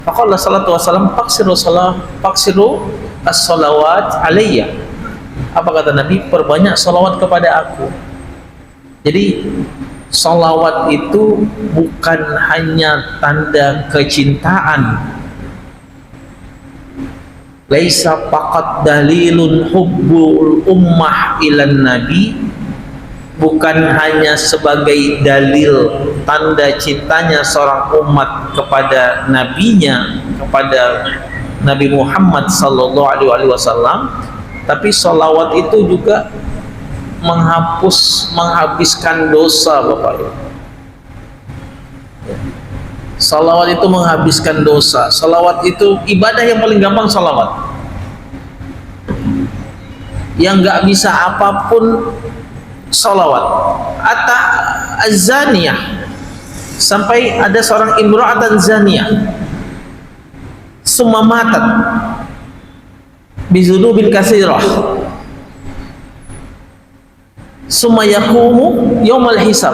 Faqala salatu wassalam, faksiru as-salawat alayya. Apa kata Nabi? Perbanyak salawat kepada aku. Jadi salawat itu bukan hanya tanda kecintaan, laisa faqat dalilun hubbul ummah ilan nabi, bukan hanya sebagai dalil tanda cintanya seorang umat kepada nabinya, kepada Nabi Muhammad sallallahu alaihi wasallam, tapi salawat itu juga menghabiskan dosa, Bapak Ibu. Salawat itu menghabiskan dosa. Salawat itu ibadah yang paling gampang, salawat. Yang nggak bisa apapun, salawat. Atta az-zaniyah, sampai ada seorang imra'atan zaniyah summa matat bizunubin katsirah summa yaqumu yaumal hisab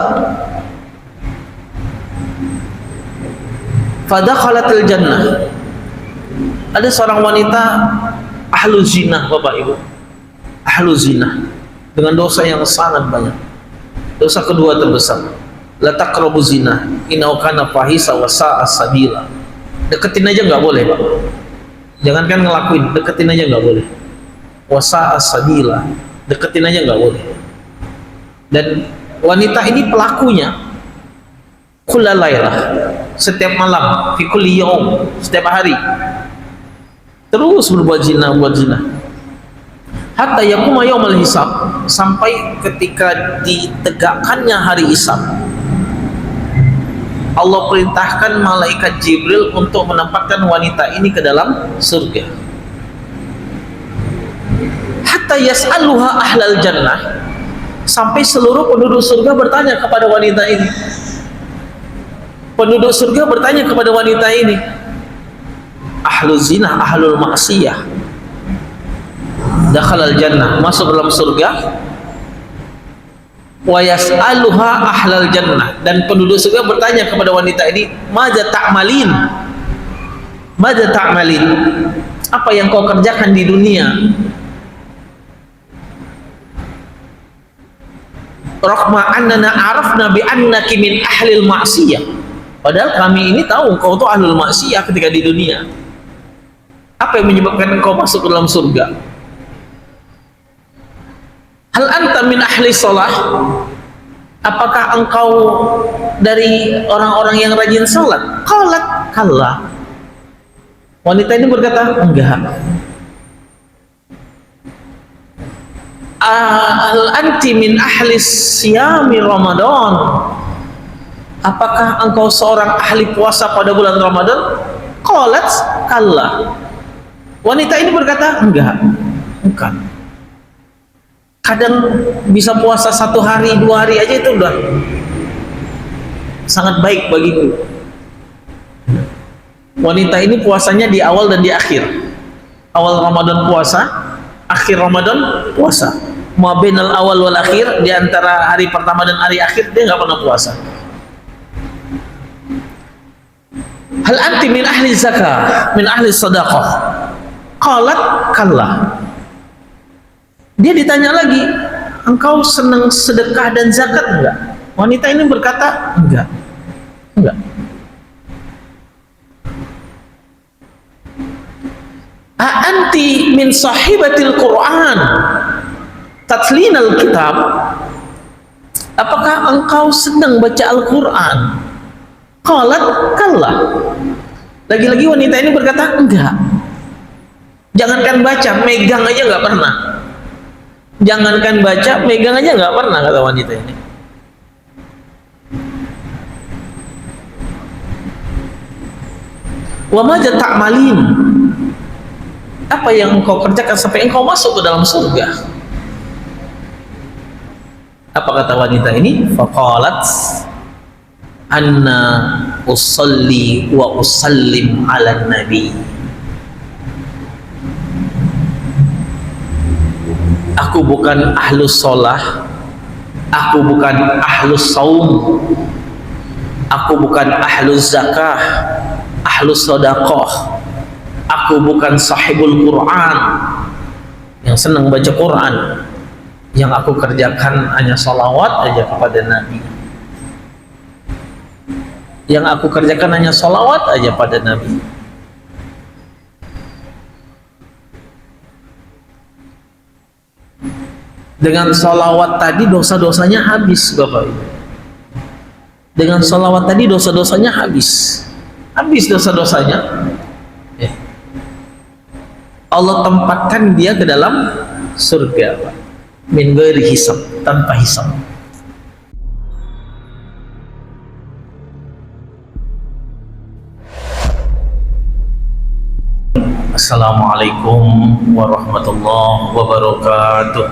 fadakhalatil jannah. Ada seorang wanita ahlu zina, Bapak Ibu, ahlu zina dengan dosa yang sangat banyak. Dosa kedua terbesar, la taqrabu zina innahu kana fahisa wa sa'a sabila. Deketin aja nggak boleh, Pak. Jangankan ngelakuin, deketin aja nggak boleh. Wa sa'a sabila, deketin aja nggak boleh. Dan wanita ini pelakunya kulalailah, setiap malam, fi kulli yaum, setiap hari terus berbuat zina, buat zina. Hatta yaquma yaumal hisab, sampai ketika ditegakkannya hari hisab, Allah perintahkan malaikat Jibril untuk menempatkan wanita ini ke dalam surga. Hatta yas'aluha ahlal jannah, sampai seluruh penduduk surga bertanya kepada wanita ini. Penduduk surga bertanya kepada wanita ini, ahlul zina, ahlul maksiyah, dakhalal jannah, masuk dalam surga. Wa yas'aluha ahlal jannah, dan penduduk surga bertanya kepada wanita ini, madza ta'malin, madza ta'malin, apa yang kau kerjakan di dunia? Rahma annana arafna bi annaki min ahlil maksiyah, padahal kami ini tahu kau tuh ahlul maksiyah ketika di dunia. Apa yang menyebabkan engkau masuk ke dalam surga? Hal anta min ahli sholah, apakah engkau dari orang-orang yang rajin sholat? Qalat kalla, wanita ini berkata enggak. Hal anti min ahli siyami Ramadan, apakah engkau seorang ahli puasa pada bulan Ramadan? Qalat kalla, wanita ini berkata enggak, bukan. Kadang bisa puasa 1 hari 2 hari aja itu udah sangat baik bagiku. Wanita ini puasanya di awal dan di akhir. Awal Ramadan puasa, akhir Ramadan puasa. Ma bainal awal wal akhir, di antara hari pertama dan hari akhir dia nggak pernah puasa. Hal anti min ahli zakah, min ahli sadaqah? Qalat kalla. Dia ditanya lagi, engkau senang sedekah dan zakat enggak? Wanita ini berkata, enggak. Enggak. Anti min sahibatil Quran tatlinal kitab, apakah engkau senang baca Al-Quran? Qalat kalla. Lagi-lagi wanita ini berkata, enggak. Jangankan baca, megang aja enggak pernah. Jangankan baca, megang aja nggak pernah, kata wanita ini. Wa madza ta'malin, apa yang engkau kerjakan sampai engkau masuk ke dalam surga? Apa kata wanita ini? Faqalat anna usalli wa usallim ala nabi. Aku bukan ahlus sholah, aku bukan ahlus saum, aku bukan ahlus zakah, ahlus sedekah, aku bukan sahibul Quran yang senang baca Quran, yang aku kerjakan hanya salawat aja kepada Nabi, yang aku kerjakan hanya salawat aja pada Nabi. Dengan salawat tadi dosa-dosanya habis, Bapak Ibu. Dengan salawat tadi dosa-dosanya habis dosa-dosanya. Ya. Allah tempatkan dia ke dalam surga, Pak. Min ghairi hisab, tanpa hisab. Assalamualaikum warahmatullahi wabarakatuh.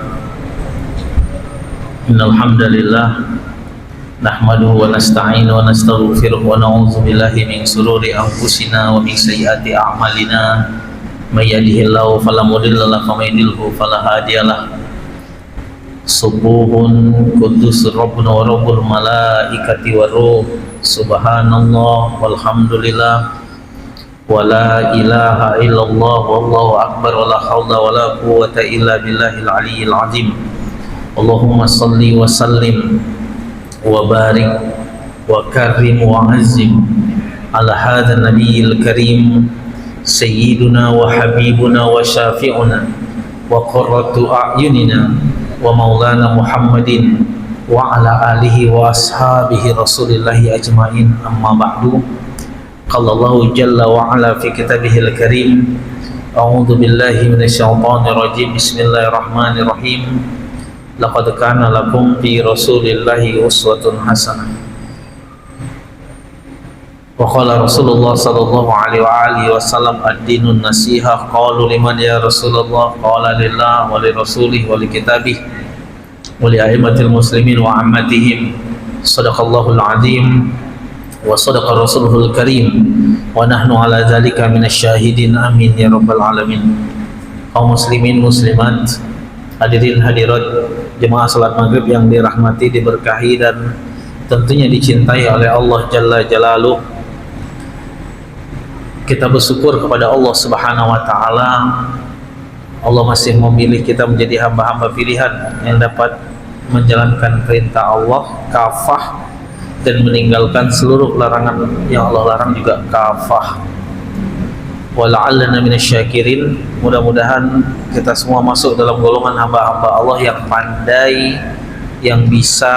Innal hamdalillah nahmaduhu wa nasta'inu wa nastaghfiruh wa na'udzu billahi min shururi anfusina wa min sayyiati a'malina. May yahdihillahu fala mudilla lahu wa may yudlilhu fala hadiyalah. Subuhun quddus rabbuna wa rabbul malaikati war ruh. Subhanallah walhamdulillah wa la ilaha illallah wallahu akbar wa la haula wa la quwwata illa billahil aliyyil azim. Allahumma salli wa sallim wa barik wa karim wa azim ala hadha nabiyil karim sayyiduna wa habibuna wa syafi'una wa qurratu a'yunina wa maulana Muhammadin wa ala alihi wa ashabihi rasulillahi ajma'in, amma ba'du. Qala Allahu jalla wa ala fi kitabihil karim, a'udzu billahi minasyaitonir rajim, bismillahirrahmanirrahim. Laqad kana lakum fi rasulillahi uswatun hasanah. Wa qala Rasulullah sallallahu alaihi wa alihi wasallam, ad-dinun nasihah. Qalu liman ya Rasulullah? Qala lillah wa li rasulih wa li kitabih wa li a'immatil muslimin wa ammatihim. Shadaqallahul azim wa sadaqa rasuluhul karim wa nahnu ala dzalika minasyahidin, amin ya rabbal alamin. Kaum muslimin muslimat, hadirin hadirat jemaah salat maghrib yang dirahmati, diberkahi dan tentunya dicintai oleh Allah Jalla Jalaluh. Kita bersyukur kepada Allah Subhanahu wa taala. Allah masih memilih kita menjadi hamba-hamba pilihan yang dapat menjalankan perintah Allah kafah dan meninggalkan seluruh larangan yang Allah larang juga kafah. Wala'allana minasyakirin. Mudah-mudahan kita semua masuk dalam golongan hamba-hamba Allah yang pandai, yang bisa,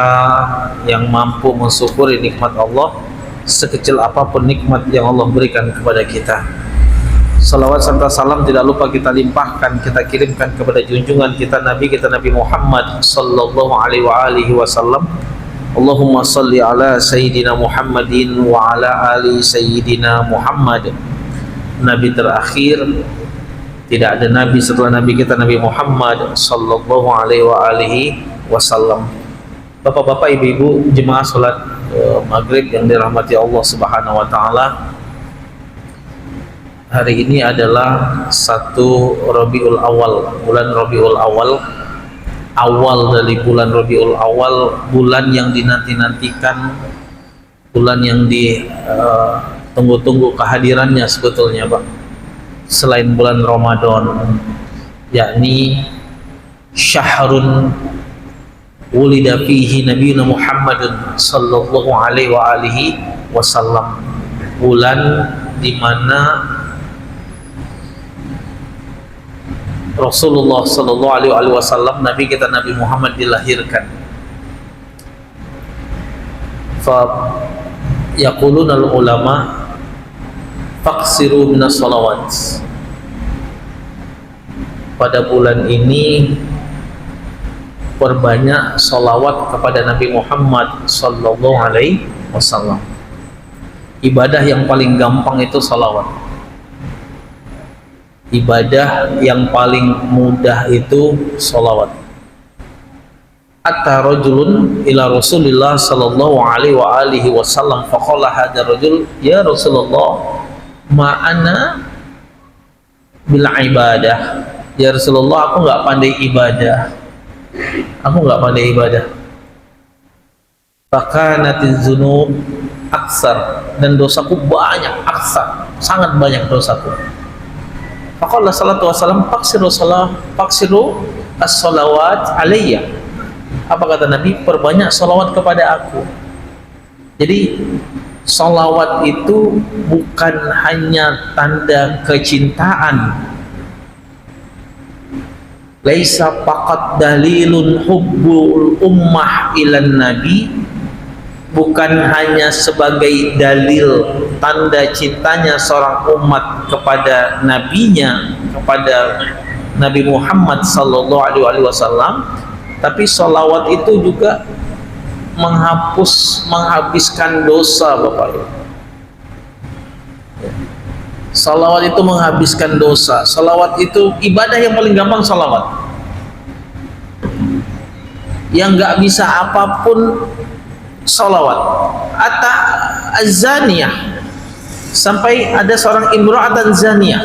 yang mampu mensyukuri nikmat Allah sekecil apapun nikmat yang Allah berikan kepada kita. Salawat serta salam tidak lupa kita limpahkan, kita kirimkan kepada junjungan kita Nabi Muhammad sallallahu alaihi wasallam. Allahumma salli ala sayyidina Muhammadin wa ala ali sayyidina Muhammad. Nabi terakhir, tidak ada nabi setelah nabi kita Nabi Muhammad sallallahu alaihi wasallam. Bapak-bapak, ibu-ibu, jemaah salat maghrib yang dirahmati Allah Subhanahu wa taala. Hari ini adalah 1 Rabiul Awal, bulan Rabiul Awal, awal dari bulan Rabiul Awal, bulan yang dinanti-nantikan, bulan yang tunggu-tunggu kehadirannya sebetulnya, Pak, selain bulan Ramadan, yakni syahrun wulida fihi nabiyuna Muhammadun sallallahu alaihi wasallam, bulan di mana Rasulullah sallallahu alaihi wasallam, nabi kita Nabi Muhammad, dilahirkan. Fa yaquluna al-ulama faqsiru minas salawat. Pada bulan ini perbanyak salawat kepada Nabi Muhammad sallallahu alaihi wasallam. Ibadah yang paling gampang itu salawat. Ibadah yang paling mudah itu salawat. Atta rajulun ila Rasulillah sallallahu alaihi wasallam faqala hadha rajul, ya Rasulullah, ma ana bil ibadah. Ya Rasulullah, aku enggak pandai ibadah. Aku enggak pandai ibadah. Fakanatiz dzunub aksar, dan dosaku banyak, aksar. sangat banyak dosaku. Faqala sallallahu wasallam faksiru as-salawat alayya. Apa kata Nabi? Perbanyak salawat kepada aku. Jadi salawat itu bukan hanya tanda kecintaan, laisa faqat dalilun hubbul ummah ilan nabi, bukan hanya sebagai dalil tanda cintanya seorang umat kepada nabinya, kepada Nabi Muhammad sallallahu alaihi wasallam, tapi salawat itu juga menghabiskan dosa, Bapak Ibu. Salawat itu menghabiskan dosa. Salawat itu ibadah yang paling gampang, salawat. Yang nggak bisa apapun, salawat. Atta az-zaniyah, sampai ada seorang imra'atan zaniyah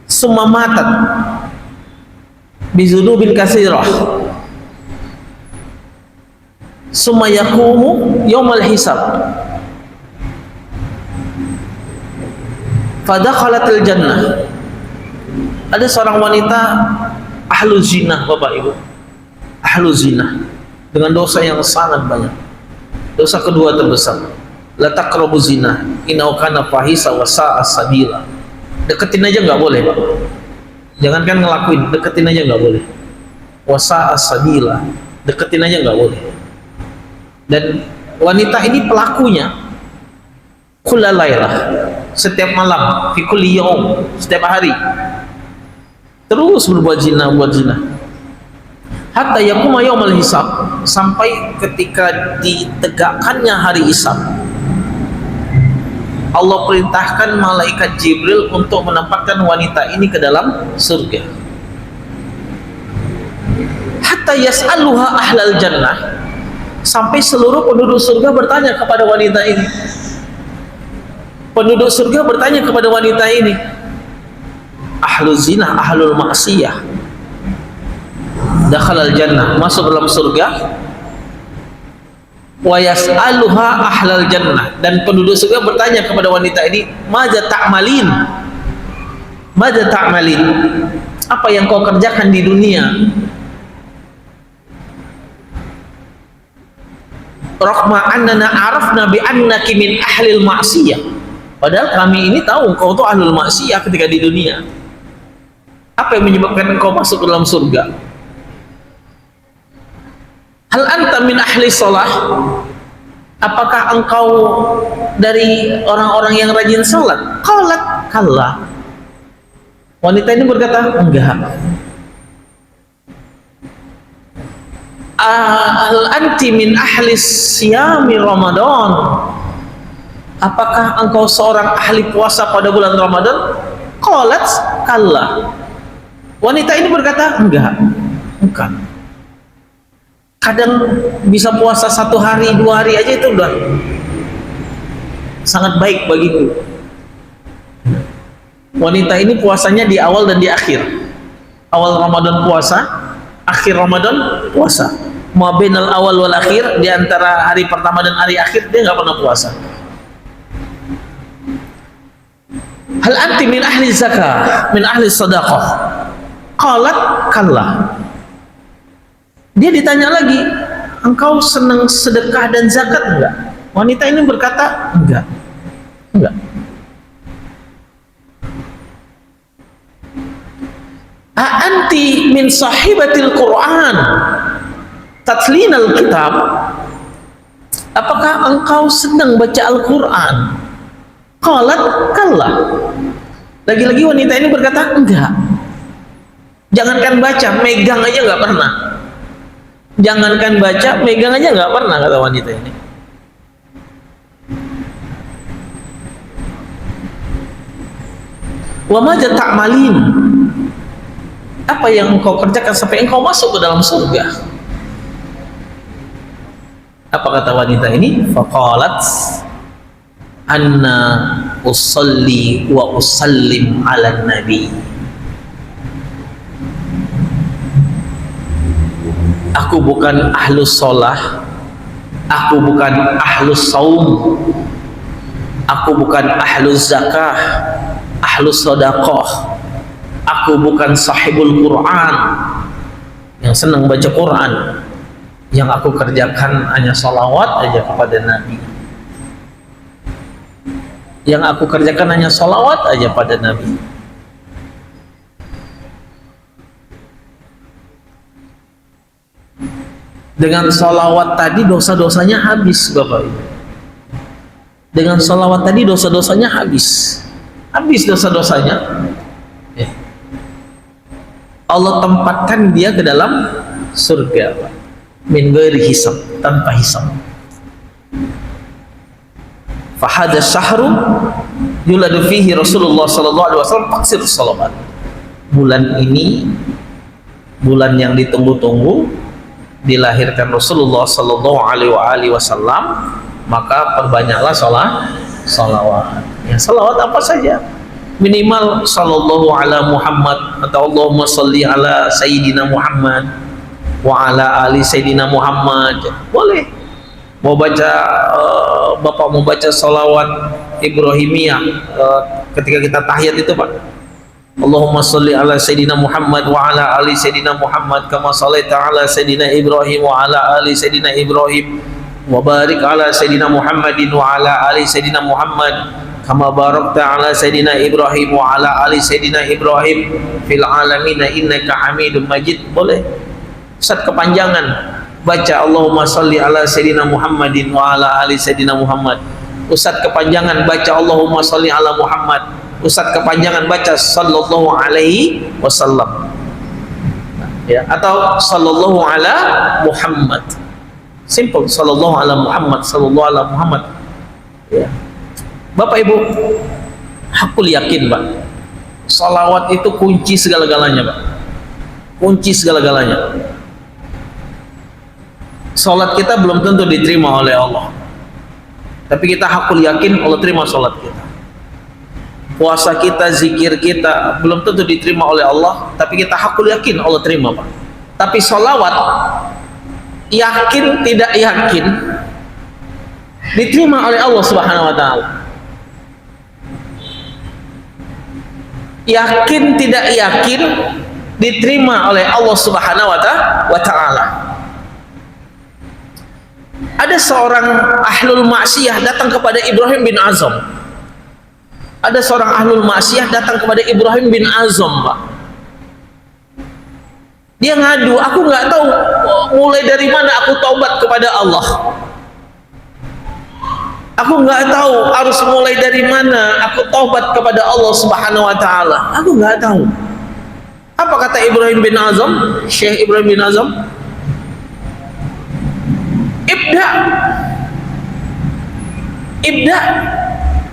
summa matat bizunubin katsirah summa yaqumu yaumal hisab fadakhalatil jannah. Ada seorang wanita ahlu zina, Bapak Ibu, ahlu zina, dengan dosa yang sangat banyak. Dosa kedua terbesar, la taqrabu zina innahu kana fahisa wa sa'a sabila. Deketin aja nggak boleh, Pak. Jangankan ngelakuin, deketin aja nggak boleh. Wa sa'a sabila, deketin aja nggak boleh. Dan wanita ini pelakunya kulla lailah, setiap malam, fi kulli yaum, setiap hari terus berbuat zina, buat zina. Hatta yaquma yaumal hisab, sampai ketika ditegakkannya hari hisab, Allah perintahkan malaikat Jibril untuk menempatkan wanita ini ke dalam surga. Hatta yas'aluha ahlal jannah, sampai seluruh penduduk surga bertanya kepada wanita ini. Penduduk surga bertanya kepada wanita ini, ahlu zina, ahlul maksiyah, dakhalal jannah, masuk dalam surga. Wa yas'aluha ahlal jannah, dan penduduk surga bertanya kepada wanita ini, madza ta'malin, madza ta'malin, apa yang kau kerjakan di dunia? Rahma annana arafna bi annaki min ahlil maksiyah, padahal kami ini tahu engkau tuh ahlul maksiyah ketika di dunia. Apa yang menyebabkan engkau masuk ke dalam surga? Hal anta min ahli sholah, apakah engkau dari orang-orang yang rajin salat? Qalat kalla. Wanita ini berkata, enggak. Hal anti min ahli siyami Ramadan, apakah engkau seorang ahli puasa pada bulan Ramadan? Qalat kalla. Wanita ini berkata, enggak, bukan. Kadang bisa puasa 1 hari, 2 hari aja itu udah sangat baik bagiku. Wanita ini puasanya di awal dan di akhir. Awal Ramadan puasa, akhir Ramadan puasa. Ma bainal awal wal akhir, di antara hari pertama dan hari akhir dia nggak pernah puasa. Hal anti min ahli zakah, min ahli sadaqah? Qalat kalla. Dia ditanya lagi, engkau senang sedekah dan zakat enggak? Wanita ini berkata, enggak. Enggak. Anti min sahibatil Quran tatlinal kitab, apakah engkau sedang baca Al-Quran? Qalat kalla. Lagi-lagi wanita ini berkata, enggak. Jangankan baca, megang aja enggak pernah. Jangankan baca, megang aja nggak pernah, kata wanita ini. Wa madza ta'malin, apa yang engkau kerjakan sampai engkau masuk ke dalam surga? Apa kata wanita ini? Faqalat anna usalli wa usallim ala nabi. Aku bukan ahlus sholah, aku bukan ahlus saum, Aku bukan ahlus zakah, ahlus sedekah. Aku bukan sahibul Quran yang senang baca Quran. Yang aku kerjakan hanya salawat aja kepada Nabi. Yang aku kerjakan hanya salawat aja pada Nabi. Dengan salawat tadi dosa-dosanya habis, Bapak Ibu. Dengan salawat tadi dosa-dosanya habis. Habis dosa-dosanya. Ya. Allah tempatkan dia ke dalam surga, Pak. Min ghairi hisab, tanpa hisab. Fahadha syahru yuladu fihi Rasulullah sallallahu alaihi wasallam taksir salawat. Bulan ini bulan yang ditunggu-tunggu, dilahirkan Rasulullah sallallahu alaihi wasallam, maka perbanyaklah salawat. Ya, salawat apa saja. Minimal sallallahu ala Muhammad atau Allahumma salli ala sayyidina Muhammad wa ala ali sayyidina Muhammad. Boleh. Mau baca Bapak mau baca salawat Ibrahimiyah ketika kita tahiyat itu, Pak. Allahumma salli ala sayyidina Muhammad wa ala ali sayyidina Muhammad kama shallaita ala sayyidina Ibrahim wa ala ali sayyidina Ibrahim wa barik ala sayyidina Muhammadin wa ala ali sayyidina Muhammad kama barakta ala sayyidina Ibrahim wa ala ali sayyidina Ibrahim fil alamin innaka Hamidum Majid. Boleh. Ustaz kepanjangan baca Allahumma salli ala sayyidina Muhammadin wa ala ali sayyidina Muhammad. Ustaz kepanjangan baca Allahumma salli ala Muhammad. Ustaz kepanjangan baca sallallahu alaihi wasallam. Ya, atau sallallahu ala Muhammad. Simple, sallallahu ala Muhammad, sallallahu ala Muhammad. Ya. Bapak Ibu, hakul yakin, Pak. Salawat itu kunci segala-galanya, Pak. Kunci segala-galanya. Salat kita belum tentu diterima oleh Allah, tapi kita hakul yakin Allah terima salat kita. Puasa kita, zikir kita belum tentu diterima oleh Allah, tapi kita hakul yakin Allah terima, Pak. Tapi salawat, yakin tidak yakin, diterima oleh Allah Subhanahu wa Ta'ala. Yakin tidak yakin, diterima oleh Allah Subhanahu wa Ta'ala. Ada seorang ahlul maksiyah datang kepada Ibrahim bin Azam. Ada seorang ahlul maksiyah datang kepada Ibrahim bin Azam, Pak. Dia ngadu, aku nggak tahu mulai dari mana aku taubat kepada Allah. Aku nggak tahu harus mulai dari mana aku taubat kepada Allah Subhanahu wa Ta'ala. Aku nggak tahu. Apa kata Ibrahim bin Azam? Syekh Ibrahim bin Azam, ibda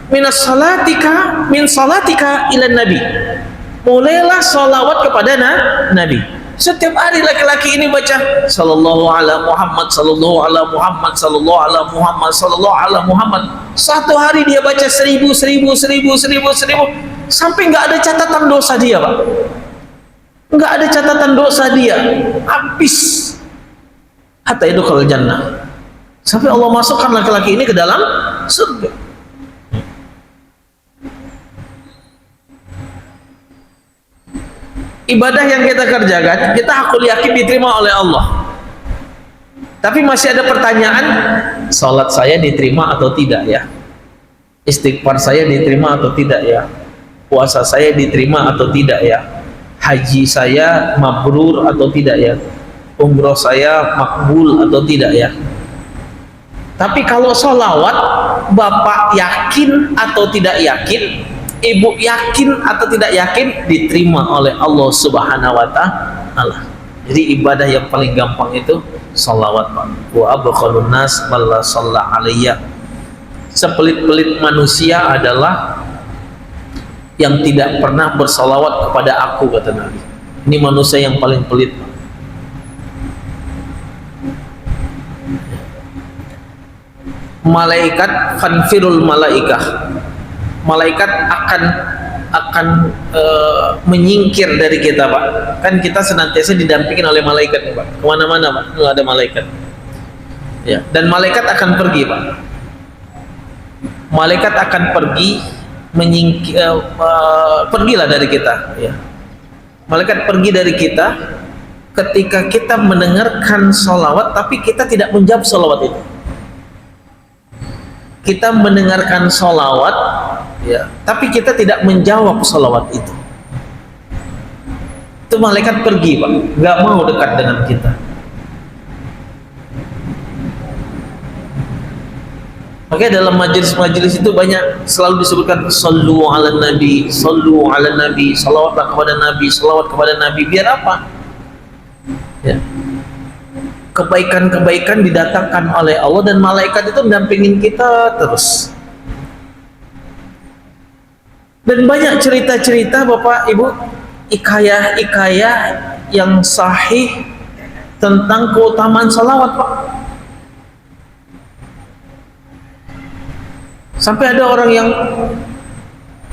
minas salatika min salatika ila nabi. Mulailah salawat kepada Nabi. Setiap hari laki-laki ini baca sallallahu ala Muhammad, sallallahu ala Muhammad, sallallahu ala Muhammad, sallallahu ala Muhammad. Satu hari dia baca 1000 sampai nggak ada catatan dosa dia, Pak. Nggak ada catatan dosa dia. Habis. Hatta yadkhul jannah. Sampai Allah masukkan laki-laki ini ke dalam surga. Ibadah yang kita kerjakan, kita hakul yakin diterima oleh Allah. Tapi masih ada pertanyaan, salat saya diterima atau tidak ya? Istighfar saya diterima atau tidak ya? Puasa saya diterima atau tidak ya? Haji saya mabrur atau tidak ya? Umroh saya makbul atau tidak ya? Tapi kalau sholawat, Bapak yakin atau tidak yakin, Ibu yakin atau tidak yakin, diterima oleh Allah Subhanahu wa Ta'ala. Jadi ibadah yang paling gampang itu sholawat, Pak. Wa abqalun nas balla shalla alayya. Sepelit-pelit manusia adalah yang tidak pernah bersalawat kepada aku, kata Nabi. Ini manusia yang paling pelit, Pak. Malaikat fanfirul malaikah, malaikat akan menyingkir dari kita, Pak. Kan kita senantiasa didampingin oleh malaikat, Pak. Kemana-mana, Pak, nggak ada malaikat. Ya, dan malaikat akan pergi, Pak. malaikat akan pergi pergilah dari kita, ya. Malaikat pergi dari kita ketika kita mendengarkan sholawat tapi kita tidak menjawab sholawat itu. Kita mendengarkan sholawat, ya, tapi kita tidak menjawab sholawat itu. Itu malaikat pergi, Pak, nggak mau dekat dengan kita. Makanya dalam majelis-majelis itu banyak selalu disebutkan sallu ala nabi, sallu ala nabi, salawatlah kepada nabi, salawat kepada nabi. Biar apa? Ya. Kebaikan-kebaikan didatangkan oleh Allah dan malaikat itu mendampingin kita terus. Dan banyak cerita-cerita Bapak Ibu, hikayah-hikayah yang sahih tentang keutamaan salawat, Pak. Sampai ada orang yang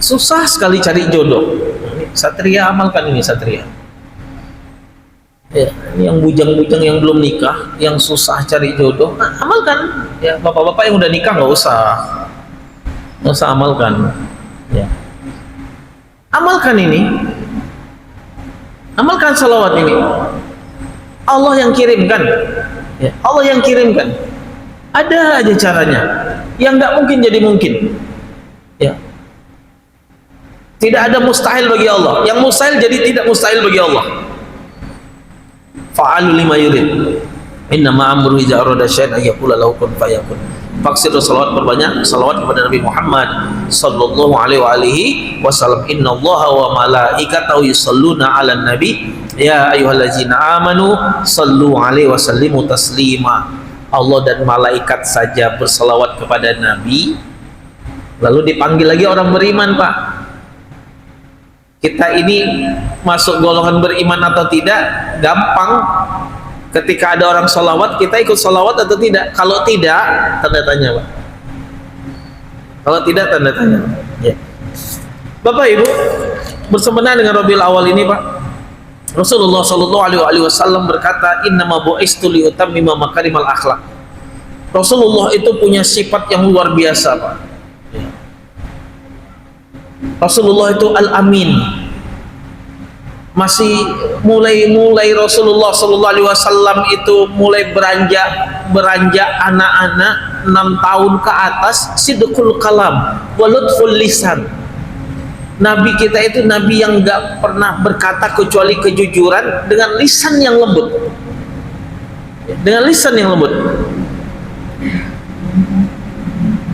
susah sekali cari jodoh. Satria, amalkan ini Satria. Ya, ini yang bujang-bujang yang belum nikah, yang susah cari jodoh, amalkan. Ya, bapak-bapak yang udah nikah nggak usah amalkan. Ya, amalkan ini, amalkan salawat ini. Allah yang kirimkan. Ya, Allah yang kirimkan. Ada aja caranya. Yang nggak mungkin jadi mungkin, ya. Tidak ada mustahil bagi Allah. Yang mustahil jadi tidak mustahil bagi Allah. Fa'alu lima yurid. Innama amruhu idza arada syai'an ayyaqula lahu kun fayakun. Faksir salawat, berbanyak salawat kepada Nabi Muhammad sallallahu alaihi wasallam. Innallaha wa malaikatahu yusholluna 'alan nabi ya ayyuhallazina amanu sallu alaihi wasallimu taslima. Allah dan malaikat saja berselawat kepada Nabi, lalu dipanggil lagi orang beriman, Pak. Kita ini masuk golongan beriman atau tidak gampang. Ketika ada orang selawat, kita ikut selawat atau tidak? Kalau tidak, tanda tanya, Pak. Kalau tidak, tanda tanya. Ya. Bapak Ibu, bersebenar dengan Rabiul Awal ini, Pak, Rasulullah Shallallahu Alaihi Wasallam berkata, Innama bu'istu liutammima makarimal akhlak. Rasulullah itu punya sifat yang luar biasa, Pak. Rasulullah itu al-amin. Masih mulai Rasulullah Shallallahu Alaihi Wasallam itu mulai beranjak anak-anak 6 tahun ke atas, sidqul kalam, walutful lisan. Nabi kita itu nabi yang gak pernah berkata kecuali kejujuran dengan lisan yang lembut. Dengan lisan yang lembut.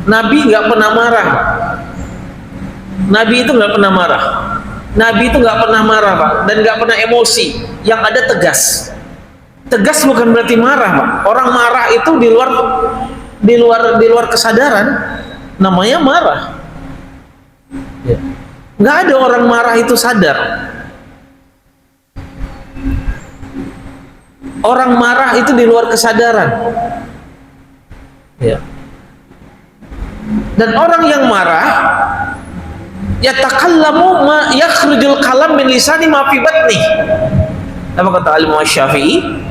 Nabi gak pernah marah. Nabi itu gak pernah marah. Nabi itu gak pernah marah, Pak, dan gak pernah emosi. Yang ada tegas. Tegas bukan berarti marah, Pak. Orang marah itu di luar kesadaran, namanya marah. Ya. Nggak ada orang marah itu sadar. Orang marah itu di luar kesadaran. Ya. Dan orang yang marah, yatakallamu ma yakhrujul kalam min lisani ma fi batni. Apa kata Alim Syafi'i?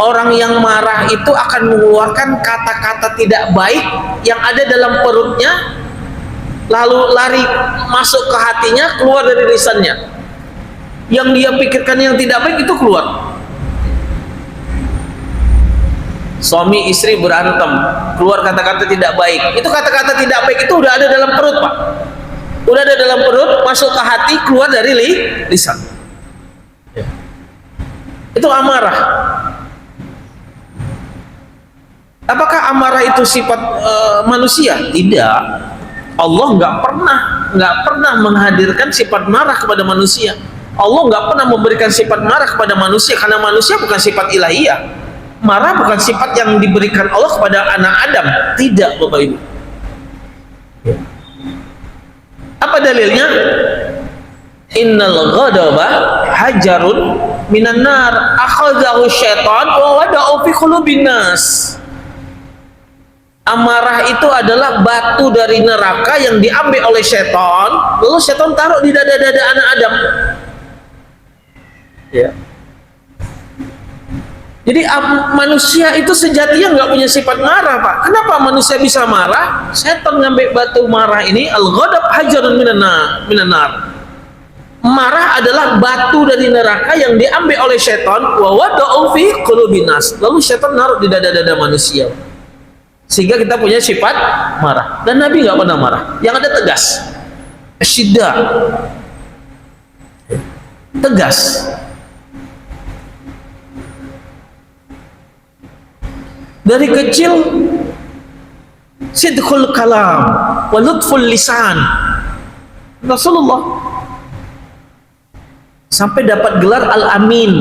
Orang yang marah itu akan mengeluarkan kata-kata tidak baik yang ada dalam perutnya, lalu lari masuk ke hatinya, keluar dari lisannya. Yang dia pikirkan yang tidak baik itu keluar. Suami istri berantem, keluar kata-kata tidak baik. Itu kata-kata tidak baik itu udah ada dalam perut, Pak. Udah ada dalam perut, masuk ke hati, keluar dari lisan. Ya. Itu amarah. Apakah amarah itu sifat manusia? Tidak. Allah nggak pernah menghadirkan sifat marah kepada manusia. Allah nggak pernah memberikan sifat marah kepada manusia, karena manusia bukan sifat ilahiyah. Marah bukan sifat yang diberikan Allah kepada anak Adam. Tidak, Bapak Ibu. Apa dalilnya? Innal ghadaba hajarun minan nar akhadhahu syaitan wa wada'u fi qulubin nas. Amarah itu adalah batu dari neraka yang diambil oleh setan, lalu setan taruh di dada-dada anak Adam. Ya. Jadi manusia itu sejatinya nggak punya sifat marah, Pak. Kenapa manusia bisa marah? Setan ngambil batu marah ini, al-ghadab hajarun minan nar. Marah adalah batu dari neraka yang diambil oleh setan, wa wada'u fi qulubin nas. Lalu setan naruh di dada-dada manusia. Sehingga kita punya sifat marah. Dan Nabi nggak pernah marah. Yang ada tegas. Syiddah. Tegas. Dari kecil sidqul kalam wa lutful lisan. Rasulullah sampai dapat gelar Al-Amin.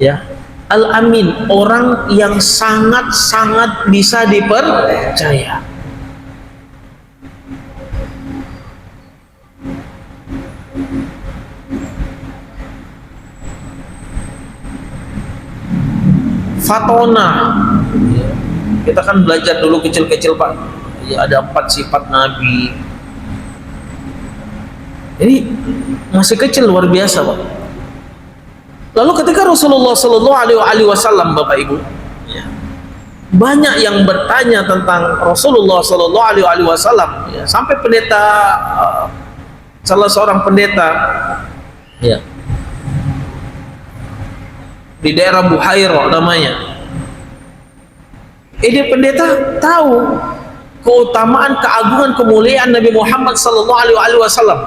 Ya, Al-Amin, orang yang sangat-sangat bisa dipercaya. Fatona, kita kan belajar dulu kecil-kecil, Pak. Ya, ada 4 sifat Nabi. Ini masih kecil, luar biasa, Pak. Lalu ketika Rasulullah Shallallahu Alaihi Wasallam, Bapak Ibu, ya, banyak yang bertanya tentang Rasulullah Shallallahu Alaihi Wasallam, ya, sampai pendeta, salah seorang pendeta, ya, di daerah Buhairah namanya. Ini pendeta tahu keutamaan, keagungan, kemuliaan Nabi Muhammad sallallahu alaihi wasallam.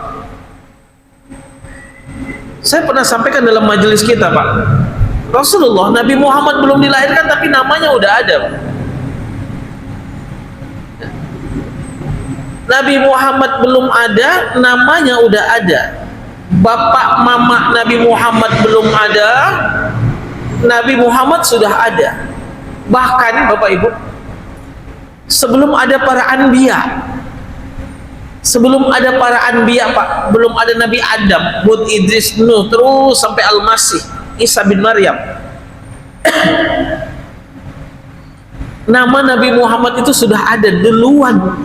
Saya pernah sampaikan dalam majelis kita, Pak. Rasulullah, Nabi Muhammad belum dilahirkan tapi namanya udah ada, Pak. Nabi Muhammad belum ada, namanya udah ada. Bapak mama Nabi Muhammad belum ada, Nabi Muhammad sudah ada. Bahkan Bapak Ibu, sebelum ada para anbiya, Pak, belum ada Nabi Adam, Hud, Idris, Nuh, terus sampai Al-Masih, Isa bin Maryam. Nama Nabi Muhammad itu sudah ada duluan,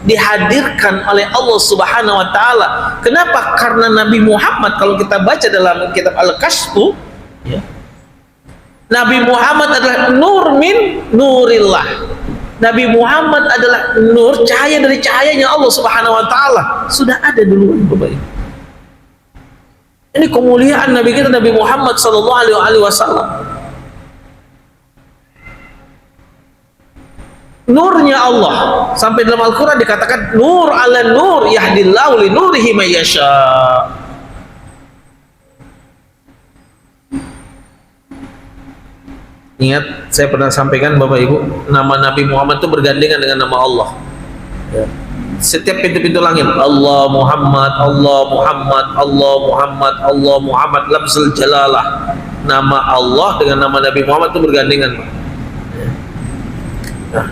dihadirkan oleh Allah Subhanahu wa taala. Kenapa? Karena Nabi Muhammad, kalau kita baca dalam kitab Al-Kashfu, ya, Nabi Muhammad adalah nur min nurillah. Nabi Muhammad adalah nur, cahaya dari cahayanya Allah Subhanahu wa taala. Sudah ada duluan, Bapak Ibu. Ini kemuliaan Nabi kita, Nabi Muhammad sallallahu alaihi wasallam. Nurnya Allah, sampai dalam Al-Qur'an dikatakan nur ala nur yahdillahu li nurihi may yasha. Ingat, saya pernah sampaikan Bapak Ibu, nama Nabi Muhammad itu bergandengan dengan nama Allah. Ya. Setiap pintu-pintu langit, Allah Muhammad, Allah Muhammad, Allah Muhammad, Allah Muhammad, lafzul jalalah. Nama Allah dengan nama Nabi Muhammad itu bergandengan, Pak. Ya. Nah,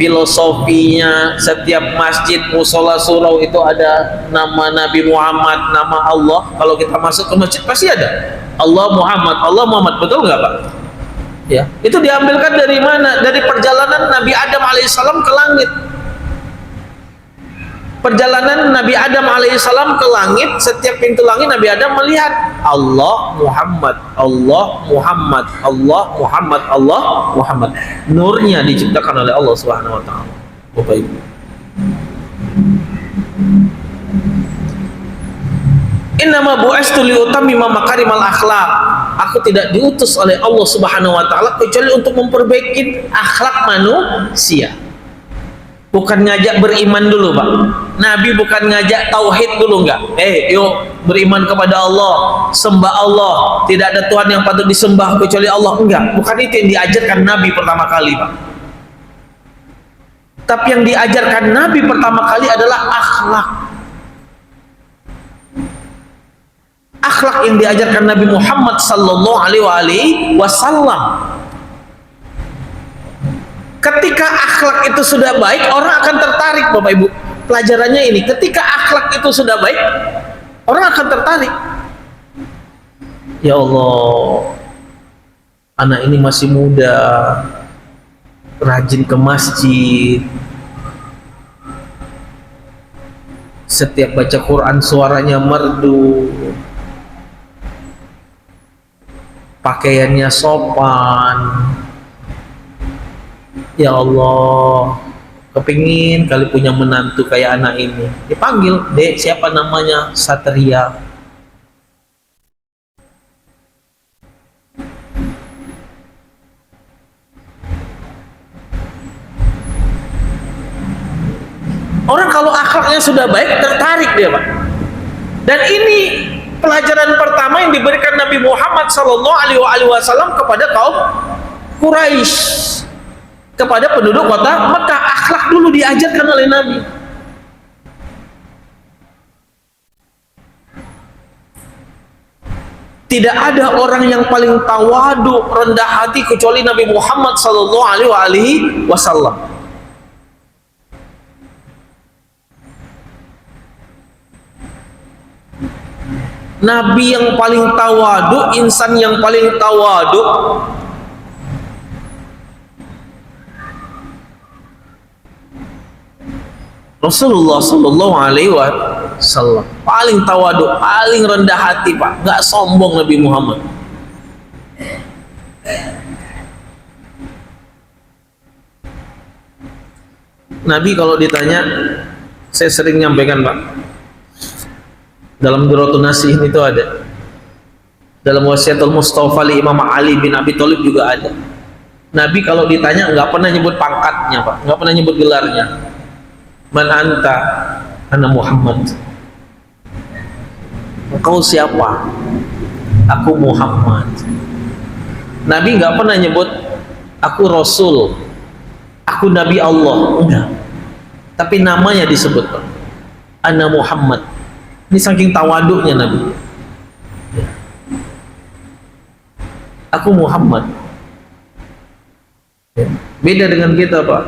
filosofinya setiap masjid, musola, surau itu ada nama Nabi Muhammad, nama Allah. Kalau kita masuk ke masjid pasti ada Allah Muhammad, Allah Muhammad. Betul nggak, Pak? Ya, itu diambilkan dari mana? Dari perjalanan Nabi Adam alaihissalam ke langit. Perjalanan Nabi Adam alaihissalam ke langit, setiap pintu langit Nabi Adam melihat Allah Muhammad, Allah Muhammad, Allah Muhammad, Allah Muhammad. Nurnya diciptakan oleh Allah Subhanahu wa taala. Bapak Ibu. Innama bu'istu liutammima makarimal akhlak. Aku tidak diutus oleh Allah Subhanahu wa taala kecuali untuk memperbaiki akhlak manusia. Bukan ngajak beriman dulu, Pak. Nabi bukan ngajak tauhid dulu, enggak. Yuk beriman kepada Allah, sembah Allah, tidak ada Tuhan yang patut disembah kecuali Allah, enggak. Bukan itu yang diajarkan Nabi pertama kali, Pak. Tapi yang diajarkan Nabi pertama kali adalah akhlak. Akhlak yang diajarkan Nabi Muhammad sallallahu alaihi wasallam. Ketika akhlak itu sudah baik, orang akan tertarik, Bapak Ibu. Pelajarannya ini, ketika akhlak itu sudah baik, orang akan tertarik. Ya Allah, anak ini masih muda, rajin ke masjid, setiap baca Quran suaranya merdu. pakaiannya sopan. Ya Allah, kepingin kali punya menantu kayak anak ini. Dipanggil, Dek, siapa namanya? Satria. Orang kalau akhlaknya sudah baik, tertarik dia, Pak. Dan ini pelajaran pertama yang diberikan Nabi Muhammad SAW kepada kaum Quraisy, kepada penduduk kota Mekah. Akhlak dulu diajarkan oleh Nabi. Tidak ada orang yang paling tawadu, rendah hati kecuali Nabi Muhammad SAW. Nabi yang paling tawadu, insan yang paling tawadu, Rasulullah Sallallahu Alaihi Wasallam. Paling tawadu, paling rendah hati, Pak. Nggak sombong Nabi Muhammad. Nabi kalau ditanya, saya sering nyampaikan, Pak, dalam Duratun Nasihin itu ada, dalam Wasiatul Mustafa li Imam Ali bin Abi Thalib juga ada. Nabi kalau ditanya nggak pernah nyebut pangkatnya, Pak, nggak pernah nyebut gelarnya. Man anta? Ana Muhammad. Engkau siapa? Aku Muhammad. Nabi nggak pernah nyebut aku Rasul, aku Nabi Allah, enggak. Tapi namanya disebut, Pak. Ana Muhammad. Ini saking tawaduknya Nabi. Aku Muhammad. Beda dengan kita, Pak.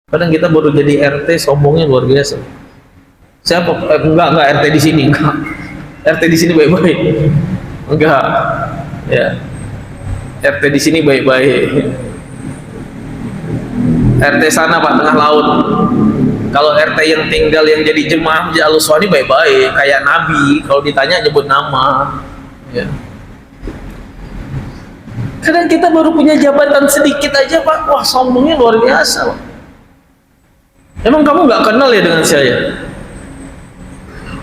Kadang kita baru jadi RT, sombongnya luar biasa. Siapa? Enggak RT di sini, enggak. RT di sini baik-baik. Enggak. Ya. RT di sini baik-baik. RT sana, Pak, tengah laut. Kalau RT yang tinggal yang jadi jemaah Masjid Al-Uswani baik-baik, kayak Nabi, kalau ditanya nyebut nama. Ya. Kadang kita baru punya jabatan sedikit aja, Pak, wah sombongnya luar biasa, Pak. Emang kamu nggak kenal ya dengan saya?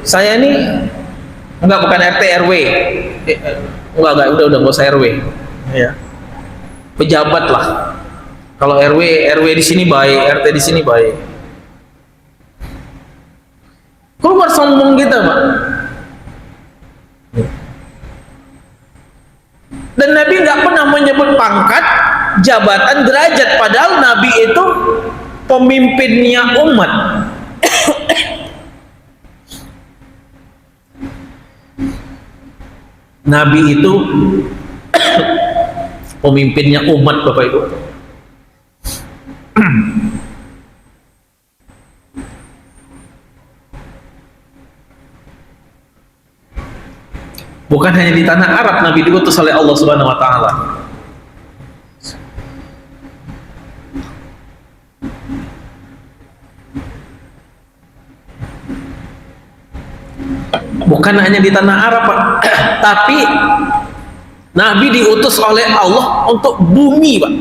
Saya ini bukan RT RW. Udah nggak usah RW. Ya. Pejabat lah. Kalau RW di sini baik, RT di sini baik. Keluar sombong kita, Pak. Dan Nabi nggak pernah menyebut pangkat, jabatan, derajat, padahal Nabi itu pemimpinnya umat. Nabi itu pemimpinnya umat, Bapak Ibu. Bukan hanya di tanah Arab Nabi diutus oleh Allah Subhanahu wa taala. Bukan hanya di tanah Arab, Pak. Tapi Nabi diutus oleh Allah untuk bumi, Pak.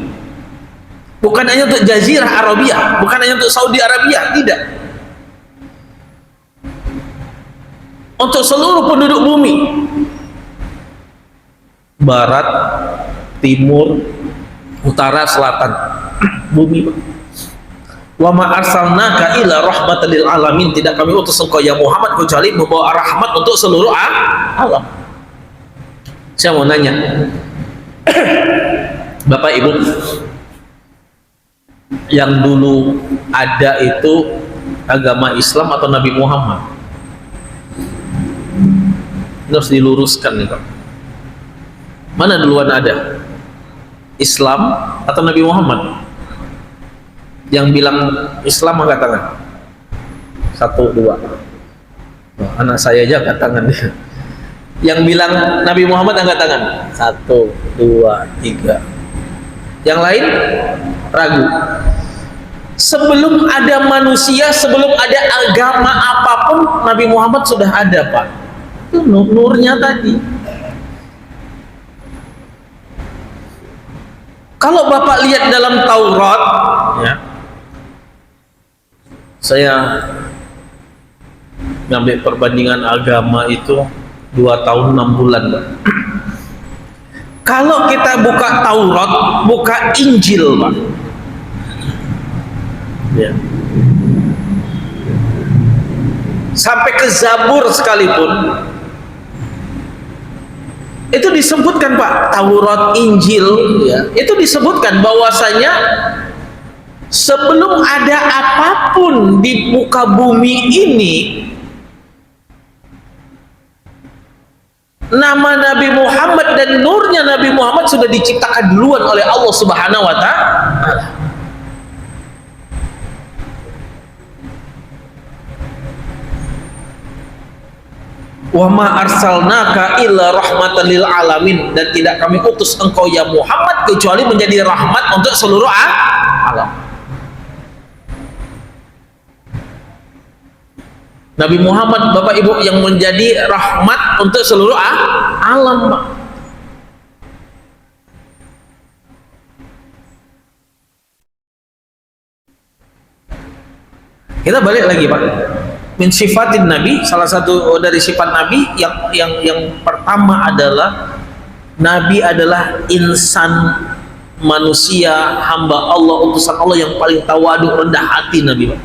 Bukan hanya untuk Jazirah Arabia, bukan hanya untuk Saudi Arabia, tidak. Untuk seluruh penduduk bumi. Barat, timur, utara, selatan. Bumi, Pak. Wa ma arsalnaka illa rahmatan lil alamin. Tidak kami utus engkau ya Muhammad kecuali membawa rahmat untuk seluruh alam. Saya mau nanya, Bapak Ibu, yang dulu ada itu agama Islam atau Nabi Muhammad? Ini harus diluruskan nih, Pak. Mana duluan ada? Islam atau Nabi Muhammad? Yang bilang Islam angkat tangan. 1, 2. Oh, anak saya aja angkat tangan dia. Yang bilang Nabi Muhammad angkat tangan. 1, 2, 3. Yang lain ragu. Sebelum ada manusia, sebelum ada agama apapun, Nabi Muhammad sudah ada, Pak. Itu nurnya tadi. Kalau Bapak lihat dalam Taurat, ya, saya ngambil perbandingan agama itu 2 tahun 6 bulan, Pak. Kalau kita buka Taurat, buka Injil, Pak, ya, sampai ke Zabur sekalipun, itu disebutkan, Pak, Taurat, Injil, ya, itu disebutkan bahwasanya sebelum ada apapun di muka bumi ini, nama Nabi Muhammad dan nurnya Nabi Muhammad sudah diciptakan duluan oleh Allah Subhanahu wa Ta'ala. Wa ma arsalnaka illa rahmatan lil alamin, dan tidak kami utus engkau ya Muhammad kecuali menjadi rahmat untuk seluruh alam. Nabi Muhammad, Bapak Ibu, yang menjadi rahmat untuk seluruh alam, Pak. Kita balik lagi, Pak. Min sifatin Nabi, salah satu dari sifat Nabi yang pertama adalah Nabi adalah insan, manusia, hamba Allah, utusan Allah yang paling tawadu, rendah hati Nabi, Pak.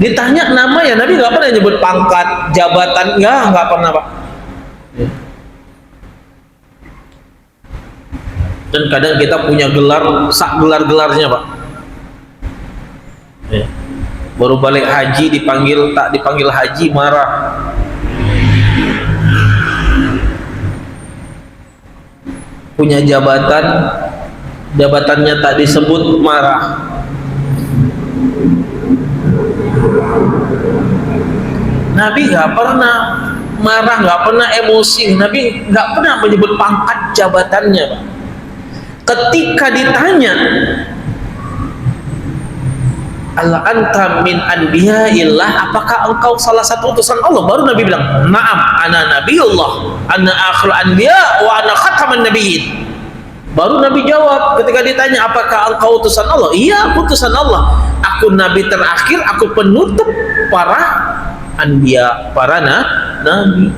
Ditanya nama, ya Nabi nggak pernah nyebut pangkat, jabatan, nggak pernah, Pak. Dan kadang kita punya gelar, sak gelar-gelarnya, Pak. Ya. Baru balik haji tak dipanggil haji, marah. Punya jabatannya tak disebut, marah. Nabi nggak pernah marah, nggak pernah emosi. Nabi nggak pernah menyebut pangkat jabatannya, Pak. Ketika ditanya, Allah anta min anbiya'illah, apakah engkau salah satu utusan Allah? Baru Nabi bilang, na'am, ana nabiyullah, ana akhirul anbiya, wa ana khataman nabiyyin. Baru Nabi jawab ketika ditanya, apakah engkau utusan Allah? Iya, aku utusan Allah. Aku nabi terakhir, aku penutup para anbiya, para nabi.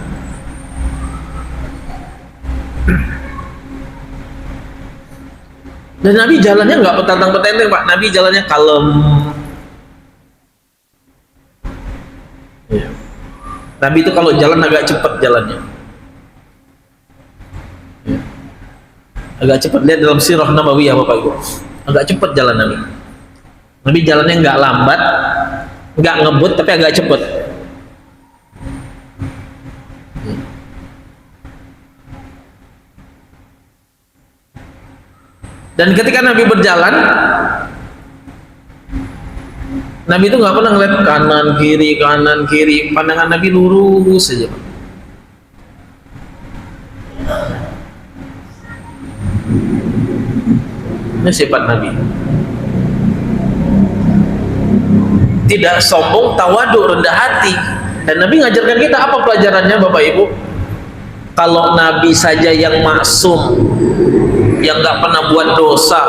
Dan Nabi jalannya nggak petantang-petenteng, Pak. Nabi jalannya kalem. Ya. Nabi itu kalau jalan agak cepat jalannya. Ya. Agak cepat, lihat dalam sirah Nabawiyah, Bapak Ibu. Agak cepat jalan Nabi. Nabi jalannya nggak lambat, nggak ngebut, tapi agak cepat. Dan ketika Nabi berjalan, Nabi itu nggak pernah ngeliat kanan kiri, pandangan Nabi lurus saja. Ini sifat Nabi. Tidak sombong, tawadu, rendah hati. Dan Nabi ngajarkan kita apa pelajarannya, Bapak Ibu? Kalau Nabi saja yang maksum, yang nggak pernah buat dosa,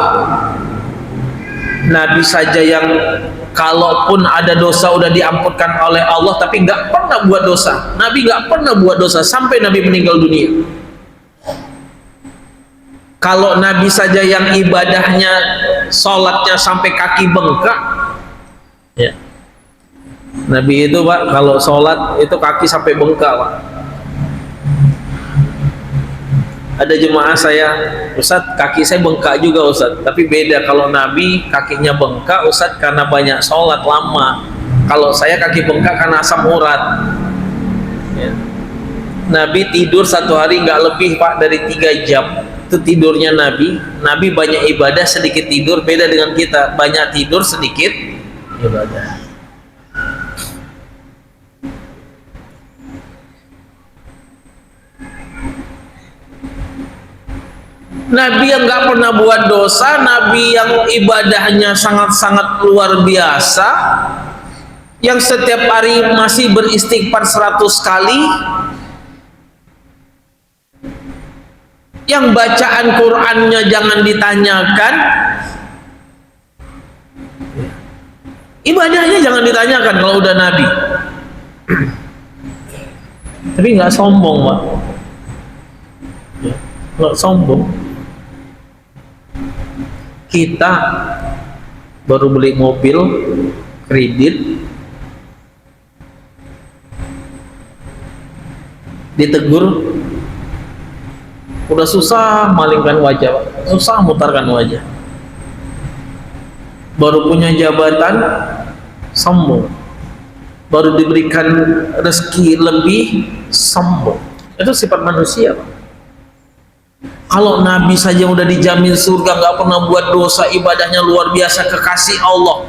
Nabi saja yang kalaupun ada dosa udah diampunkan oleh Allah, tapi nggak pernah buat dosa. Nabi nggak pernah buat dosa sampai Nabi meninggal dunia. Kalau Nabi saja yang ibadahnya, sholatnya sampai kaki bengkak, ya. Nabi itu, Pak, kalau sholat itu kaki sampai bengkak, Pak. Ada jemaah saya, Ustadz, kaki saya bengkak juga, Ustadz. Tapi beda, kalau Nabi kakinya bengkak, Ustadz, karena banyak sholat lama. Kalau saya kaki bengkak karena asam urat. Ya. Nabi tidur satu hari nggak lebih, Pak, dari 3 jam. Itu tidurnya Nabi. Nabi banyak ibadah, sedikit tidur. Beda dengan kita, banyak tidur, sedikit ibadah. Nabi yang nggak pernah buat dosa, Nabi yang ibadahnya sangat-sangat luar biasa, yang setiap hari masih beristighfar 100 kali, yang bacaan Qur'annya jangan ditanyakan, ibadahnya jangan ditanyakan kalau udah Nabi. Tapi nggak sombong, Pak. Nggak sombong. Kita baru beli mobil kredit, ditegur, udah susah malingkan wajah, susah mutarkan wajah. Baru punya jabatan, sombong. Baru diberikan rezeki lebih, sombong. Itu sifat manusia, Pak. Kalau Nabi saja udah dijamin surga, nggak pernah buat dosa, ibadahnya luar biasa, kekasih Allah,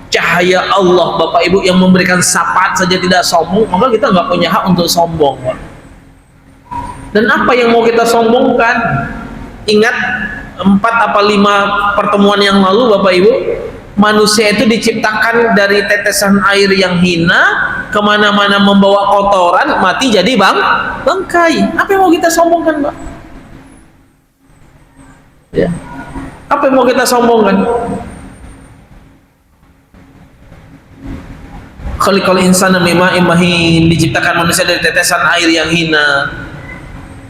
cahaya Allah, Bapak Ibu, yang memberikan syafaat saja tidak sombong, maka kita nggak punya hak untuk sombong, Pak. Dan apa yang mau kita sombongkan? Ingat 4 apa 5 pertemuan yang lalu, Bapak Ibu, manusia itu diciptakan dari tetesan air yang hina, kemana-mana membawa kotoran, mati jadi bangkai. Apa yang mau kita sombongkan, Pak? Ya. Apa yang mau kita sombongkan? Khaliqal insana min ma'in mahin, diciptakan manusia dari tetesan air yang hina.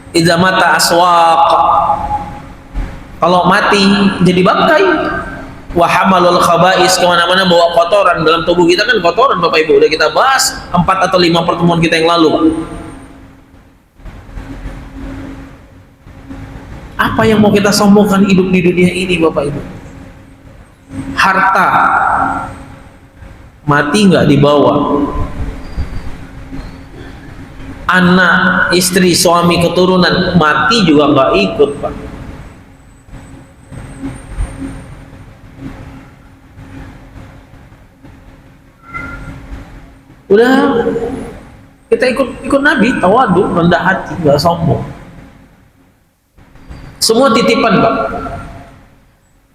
Idza mata aswaq, kalau mati jadi bangkai. Wa hamalul khaba'is, kemana-mana bawa kotoran. Dalam tubuh kita kan kotoran, Bapak Ibu, udah kita bahas 4 atau 5 pertemuan kita yang lalu, Pak. Apa yang mau kita sombongkan hidup di dunia ini, Bapak Ibu? Harta mati nggak dibawa, anak, istri, suami, keturunan mati juga nggak ikut, Pak. Udah kita ikut Nabi, tawadu, rendah hati, nggak sombong. Semua titipan, Pak.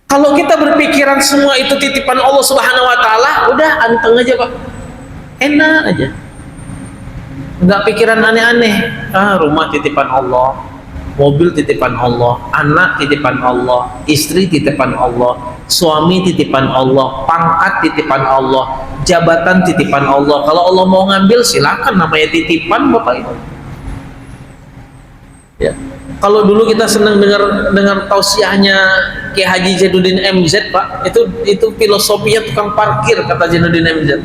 Kalau kita berpikiran semua itu titipan Allah Subhanahu wa Ta'ala, udah anteng aja, Pak. Enak aja. Nggak pikiran aneh-aneh. Rumah titipan Allah, mobil titipan Allah, anak titipan Allah, istri titipan Allah, suami titipan Allah, pangkat titipan Allah, jabatan titipan Allah. Kalau Allah mau ngambil, silakan, namanya titipan, Bapak Ibu. Ya. Kalau dulu kita senang dengar tausiahnya Kiai Haji Zainuddin MZ, Pak, itu filosofinya tukang parkir, kata Zainuddin MZ.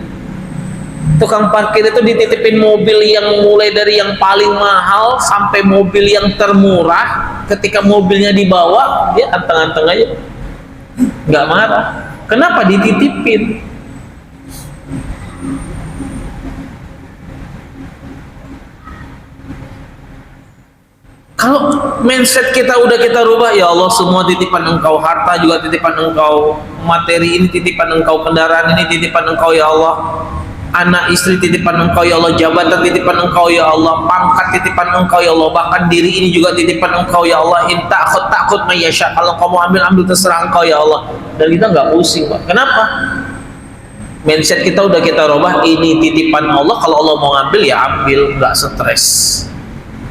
Tukang parkir itu dititipin mobil yang mulai dari yang paling mahal sampai mobil yang termurah. Ketika mobilnya dibawa, dia anteng-anteng aja, nggak marah. Kenapa? Dititipin. Kalau mindset kita udah kita rubah, ya Allah, semua titipan Engkau, harta juga titipan Engkau, materi ini titipan Engkau, kendaraan ini titipan Engkau, ya Allah, anak istri titipan Engkau, ya Allah, jabatan titipan Engkau, ya Allah, pangkat titipan Engkau, ya Allah, bahkan diri ini juga titipan Engkau, ya Allah. In takut mayyasya, kalau Kau mau ambil terserah Engkau, ya Allah. Dan kita nggak pusing, Pak. Kenapa? Mindset kita udah kita rubah, ini titipan Allah, kalau Allah mau ngambil ya ambil, nggak stres,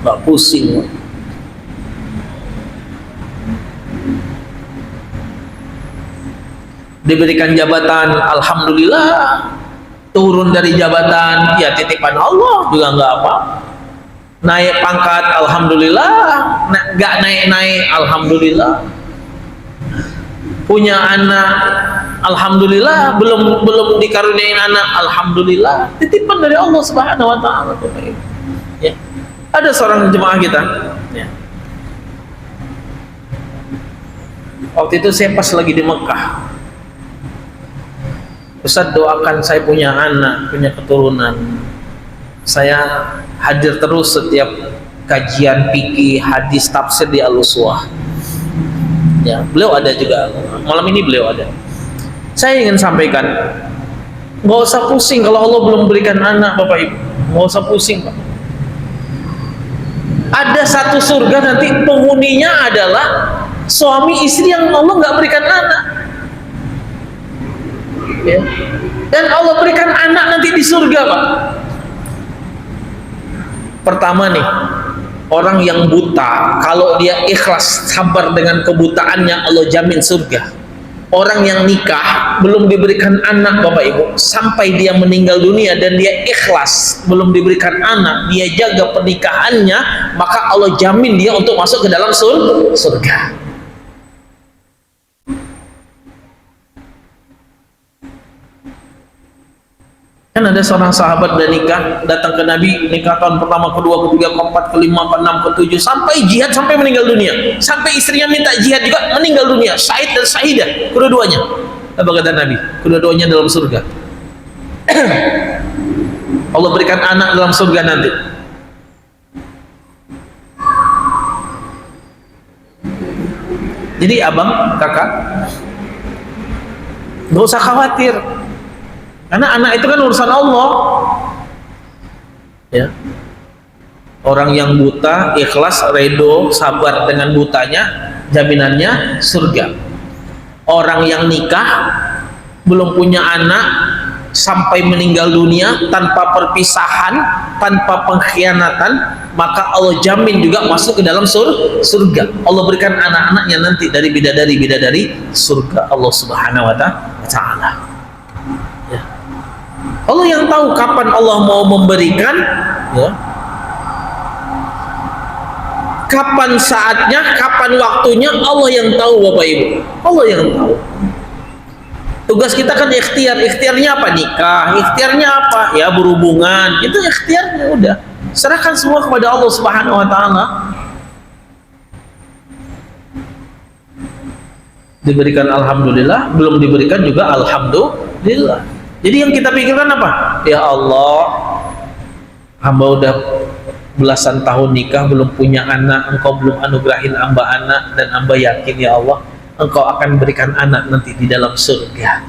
nggak pusing, Pak. Diberikan jabatan, alhamdulillah. Turun dari jabatan, ya titipan Allah, juga nggak apa. Naik pangkat, alhamdulillah. Nggak naik-naik, alhamdulillah. Punya anak, alhamdulillah. Belum dikaruniain anak, alhamdulillah. Titipan dari Allah Subhanahu wa Ta'ala. Ya. Ada seorang jemaah kita, ya. Waktu itu saya pas lagi di Mekah. Ustaz, doakan saya punya anak, punya keturunan. Saya hadir terus setiap kajian fikih, hadis, tafsir di Al-Uswah. Ya, beliau ada juga. Malam ini beliau ada. Saya ingin sampaikan, nggak usah pusing kalau Allah belum berikan anak, Bapak Ibu. Nggak usah pusing, Pak. Ada satu surga nanti penghuninya adalah suami istri yang Allah nggak berikan anak. Ya. Dan Allah berikan anak nanti di surga, Pak. Pertama nih, orang yang buta, kalau dia ikhlas sabar dengan kebutaannya, Allah jamin surga. Orang yang nikah belum diberikan anak Bapak Ibu sampai dia meninggal dunia dan dia ikhlas belum diberikan anak, dia jaga pernikahannya, maka Allah jamin dia untuk masuk ke dalam surga. Kan ada seorang sahabat dan nikah, datang ke Nabi, nikah tahun pertama, kedua, ketiga, keempat, kelima, keenam, ketujuh, sampai jihad, sampai meninggal dunia. Sampai istrinya minta jihad juga, meninggal dunia. Syahid dan syahidah, kedua-duanya. Apa kata Nabi? Kedua-duanya dalam surga. Allah berikan anak dalam surga nanti. Jadi abang, kakak, nggak usah khawatir. Karena anak itu kan urusan Allah. Ya. Orang yang buta, ikhlas, redo, sabar dengan butanya, jaminannya surga. Orang yang nikah, belum punya anak, sampai meninggal dunia, tanpa perpisahan, tanpa pengkhianatan, maka Allah jamin juga masuk ke dalam surga. Allah berikan anak-anaknya nanti dari bidadari-bidadari surga Allah Subhanahu wa Ta'ala. Allah yang tahu kapan Allah mau memberikan, ya. Kapan saatnya, kapan waktunya, Allah yang tahu Bapak Ibu. Allah yang tahu. Tugas kita kan ikhtiar. Ikhtiarnya apa? Nikah. Ikhtiarnya apa? Ya berhubungan. Itu ikhtiarnya, udah. Serahkan semua kepada Allah Subhanahu wa Ta'ala. Diberikan alhamdulillah, belum diberikan juga alhamdulillah. Jadi yang kita pikirkan apa? Ya Allah, hamba udah belasan tahun nikah belum punya anak, Engkau belum anugerahin hamba anak, dan hamba yakin ya Allah Engkau akan berikan anak nanti di dalam surga,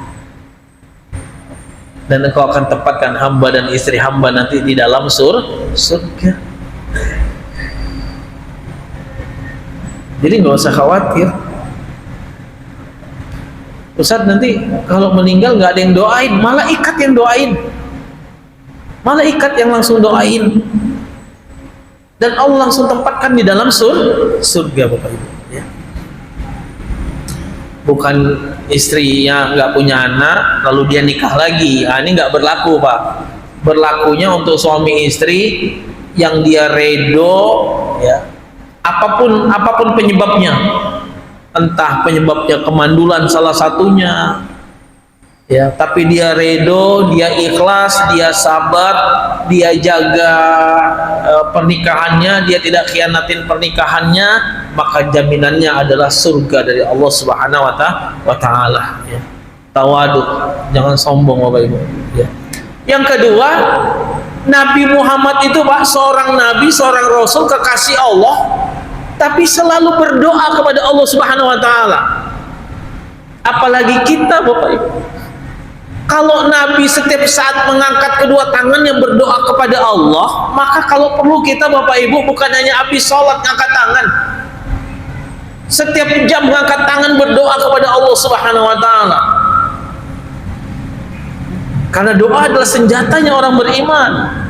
dan Engkau akan tempatkan hamba dan istri hamba nanti di dalam surga. Jadi nggak usah khawatir. Ustaz, nanti kalau meninggal nggak ada yang doain, malaikat yang doain, malaikat yang langsung doain, dan Allah langsung tempatkan di dalam surga Bapak Ibu. Ya. Bukan istrinya nggak punya anak lalu dia nikah lagi, ini nggak berlaku Pak. Berlakunya untuk suami istri yang dia redo, ya, apapun penyebabnya. Entah penyebabnya kemandulan salah satunya, ya, tapi dia redo, dia ikhlas, dia sabar, dia jaga pernikahannya, dia tidak khianatin pernikahannya, maka jaminannya adalah surga dari Allah Subhanahu wa Ta'ala. Ya. Tawaduk, jangan sombong Bapak Ibu. Ya. Yang kedua, Nabi Muhammad itu Pak, seorang nabi, seorang rasul, kekasih Allah, tapi selalu berdoa kepada Allah Subhanahu wa Ta'ala. Apalagi kita Bapak Ibu, kalau Nabi setiap saat mengangkat kedua tangannya berdoa kepada Allah, maka kalau perlu kita Bapak Ibu bukan hanya habis sholat ngangkat tangan, setiap jam mengangkat tangan berdoa kepada Allah Subhanahu wa Ta'ala. Karena doa adalah senjatanya orang beriman.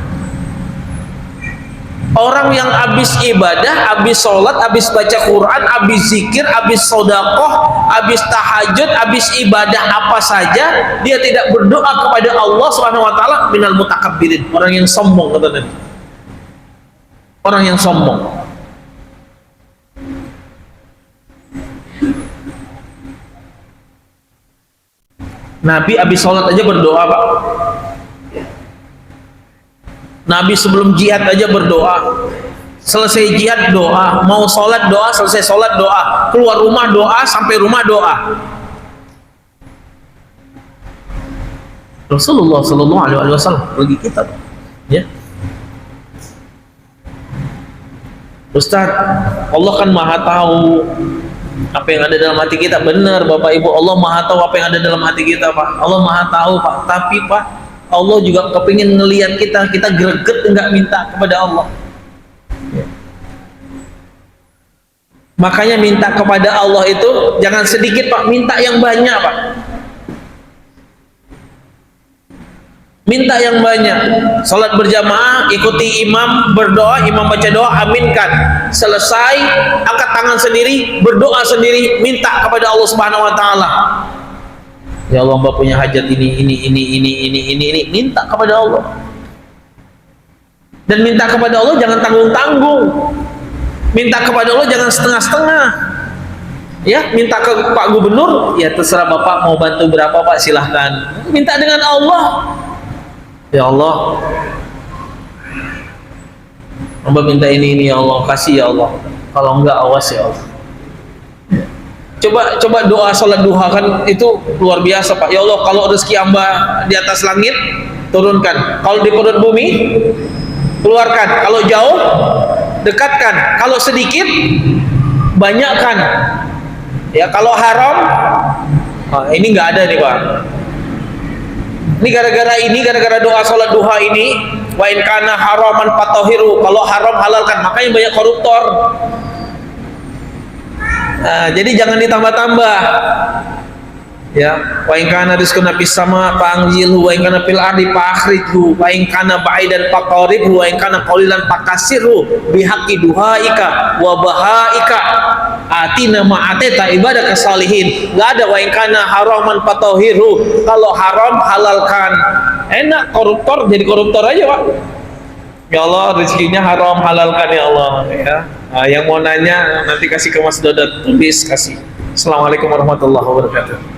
Orang yang habis ibadah, habis sholat, habis baca Quran, habis zikir, habis sodakoh, habis tahajud, habis ibadah apa saja, dia tidak berdoa kepada Allah Subhanahu wa Ta'ala, minal mutakabbirin, orang yang sombong, kata Nabi. Orang yang sombong. Nabi habis sholat aja berdoa Pak. Nabi sebelum jihad aja berdoa, selesai jihad doa, mau sholat doa, selesai sholat doa, keluar rumah doa, sampai rumah doa. Rasulullah Sallallahu Alaihi Wasallam bagi kita, ya. Ustaz, Allah kan maha tahu apa yang ada dalam hati kita. Benar Bapak Ibu, Allah maha tahu apa yang ada dalam hati kita Pak. Allah maha tahu Pak, tapi Pak, Allah juga kepingin ngelihat kita greget enggak minta kepada Allah. Ya. Makanya minta kepada Allah itu jangan sedikit Pak, minta yang banyak Pak. Minta yang banyak. Salat berjamaah, ikuti imam berdoa, imam baca doa, aminkan. Selesai, angkat tangan sendiri, berdoa sendiri, minta kepada Allah Subhanahu wa taala. Ya Allah, Mbak punya hajat ini, minta kepada Allah. Dan minta kepada Allah jangan tanggung-tanggung. Minta kepada Allah jangan setengah-setengah. Ya, minta ke Pak Gubernur, ya terserah Bapak mau bantu berapa Pak, silahkan. Minta dengan Allah. Ya Allah, Hamba minta ini ya Allah, kasih ya Allah. Kalau enggak, awas ya Allah. Coba doa salat duha kan itu luar biasa Pak. Ya Allah, kalau rezeki hamba di atas langit, turunkan. Kalau di perut bumi, keluarkan. Kalau jauh, dekatkan. Kalau sedikit, banyakkan. Ya, kalau haram, ini nggak ada nih Pak. Ini gara-gara doa salat duha ini, wa in kana haraman fatahiru, kalau haram halalkan. Makanya banyak koruptor. Nah, jadi jangan ditambah-tambah. Ya, wa in kana rizquna fis sama fa'anzilhu wa in kana fil ardi fa'akhrijhu wa in kana ba'idan faqaribhu wa in kana qalilan faqassirhu bihaqqi duhaika wa bahaika atina ma'ateta ibadah kesalihin. Nggak ada wa in kana haraman fatahhiru, kalau haram halalkan. Enak koruptor jadi koruptor aja Pak. Ya Allah, rezekinya haram halalkan ya Allah ya. Nah, yang mau nanya nanti kasih ke Mas Dodat, tulis kasih. Assalamualaikum warahmatullahi wabarakatuh.